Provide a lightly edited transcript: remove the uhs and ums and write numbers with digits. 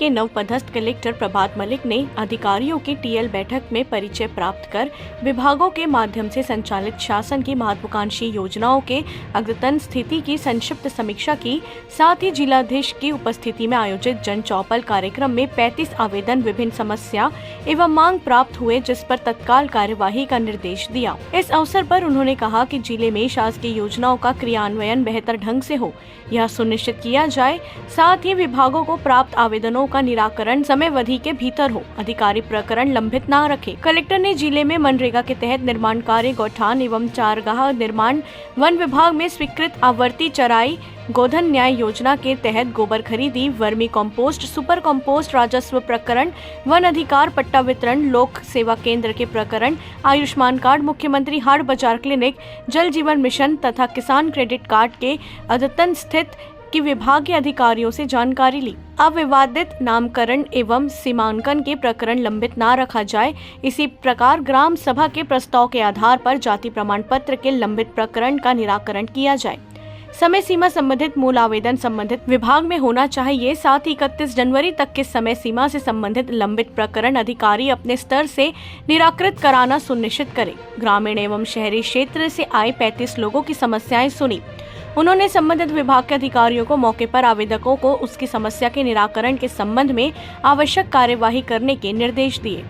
के नवपदस्थ कलेक्टर प्रभात मलिक ने अधिकारियों की टीएल बैठक में परिचय प्राप्त कर विभागों के माध्यम से संचालित शासन की महत्वाकांक्षी योजनाओं के अद्यतन स्थिति की संक्षिप्त समीक्षा की। साथ ही जिलाधीश की उपस्थिति में आयोजित जन चौपाल कार्यक्रम में 35 आवेदन विभिन्न समस्या एवं मांग प्राप्त हुए, जिस पर तत्काल कार्यवाही का निर्देश दिया। इस अवसर पर उन्होंने कहा कि जिले में शासकीय योजनाओं का क्रियान्वयन बेहतर ढंग से हो, यह सुनिश्चित किया जाए। साथ ही विभागों को प्राप्त आवेदनों का निराकरण समयावधि के भीतर हो, अधिकारी प्रकरण लंबित न रखे। कलेक्टर ने जिले में मनरेगा के तहत निर्माण कार्य, गौठान एवं चारगाह निर्माण, वन विभाग में स्वीकृत आवर्ती चराई, गोधन न्याय योजना के तहत गोबर खरीदी, वर्मी कंपोस्ट, सुपर कंपोस्ट, राजस्व प्रकरण, वन अधिकार पट्टा वितरण, लोक सेवा केंद्र के प्रकरण, आयुष्मान कार्ड, मुख्यमंत्री हाट बाजार क्लिनिक, जल जीवन मिशन तथा किसान क्रेडिट कार्ड के अद्यतन स्थित की विभाग के अधिकारियों से जानकारी ली। अविवादित नामकरण एवं सीमांकन के प्रकरण लंबित न रखा जाए। इसी प्रकार ग्राम सभा के प्रस्ताव के आधार पर जाति प्रमाण पत्र के लंबित प्रकरण का निराकरण किया जाए। समय सीमा संबंधित मूल आवेदन संबंधित विभाग में होना चाहिए। साथ ही 31 जनवरी तक के समय सीमा से संबंधित लंबित प्रकरण अधिकारी अपने स्तर से निराकृत कराना सुनिश्चित करें। ग्रामीण एवं शहरी क्षेत्र से आए 35 लोगों की समस्याएं सुनी। उन्होंने संबंधित विभाग के अधिकारियों को मौके पर आवेदकों को उसकी समस्या के निराकरण के संबंध में आवश्यक कार्यवाही करने के निर्देश दिए।